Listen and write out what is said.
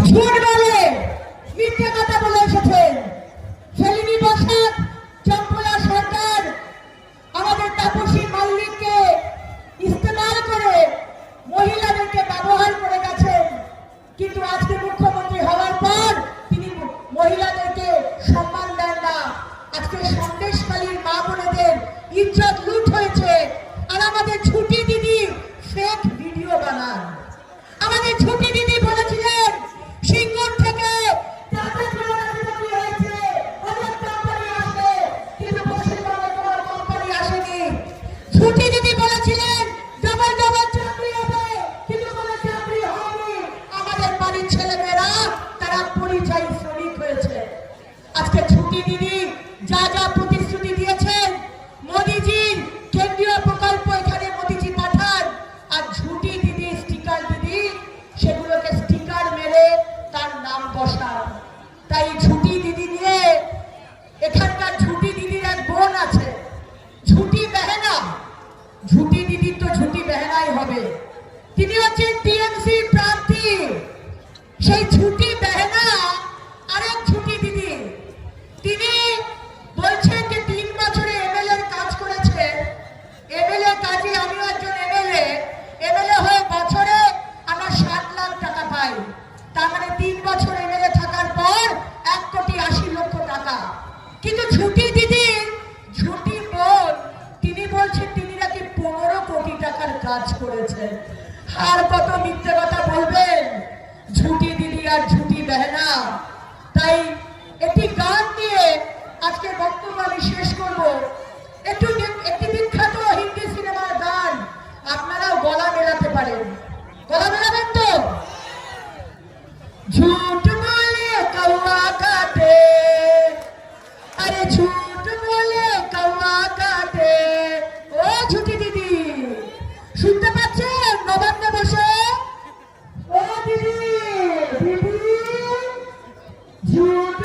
ঝুট বলে মিথ্যে কথা বলে এসেছেন। সেলিনী বসাক, চম্পলা সরকার আমাদের তাপসী মল্লিককে ইস্তেমাল করে মহিলাদেরকে ব্যবহার করে গেছেন, কিন্তু আজকে মুখ্যমন্ত্রী হওয়ার পর তিনি মহিলাদেরকে সম্মান দেন না। আজকে সন্দেশখালীর মা বোনেদের ইজ্জত লুট হয়েছে, আর আমাদের ছুটি দিদি ফেক ভিডিও বানান। আমাদের ছুটি দিদি বলেছিলেন সিঙ্গুর থেকে ছুটি দিদি বলেছিলেন ডবল ডবল চাকরি হবে, কিন্তু কোনো চাকরি হয়নি। আমাদের বাড়ির ছেলেমেয়েরা তারা পরিযায়ী শ্রমিক হয়েছে। আজকে ছুটি দিদি যা যা প্রতিশ্রুতি দিয়েছেন, মোদিজির কেন্দ্রীয় প্রকল্প এখানে মোদিজি পাঠান, আর ঝুটি দিদি স্টিকার দিদি সেগুলোকে স্টিকার মেরে তার নাম বসান। তাই ঝুটি দিদি নিয়ে এখানকার ঝুটি দিদির এক বোন আছে, ঝুটি বেহেনা। ঝুটি দিদি তো ঝুটি বেহেনাই হবে, তিনি হচ্ছেন টিএমসি প্রার্থী। সেই ঝুটি বেহেনা আরেক ঝুটি দিদি, তিনি বলছেন যে 3 বছরে এমএলএ কাজ করেছে। এমএলএ কাজে আমিও একজন এমএলএ হয়ে বছরে আমরা 7 লাখ টাকা পাই। তার মানে 3 বছর এমএলএ থাকার পর 1,80,00,000 টাকা। কিন্তু ঝুটি দিদি, ঝুটি বোন, তিনি বলছেন তিনি নাকি 15 কোটি টাকার কাজ করেছেন। আর কত মিথ্যে কথা বলবেন ঝুটি দিদি আর ঝুটি বেহেনা। তাই একটি গান দিয়ে আজকে বক্তব্য আমি শেষ করব। একটি বিখ্যাত হিন্দি সিনেমার গান, আপনারাও গলা মেলাতে পারেন। গলা মেলাবেন তো? ঝুট বলে কৌয়া কাটে, আরে ঝুট বলে কৌয়া কাটে। ও ঝুটি দিদি, শুনতে পাচ্ছেন নবান্নে বসে? ও দিদি, দিদি ঝুট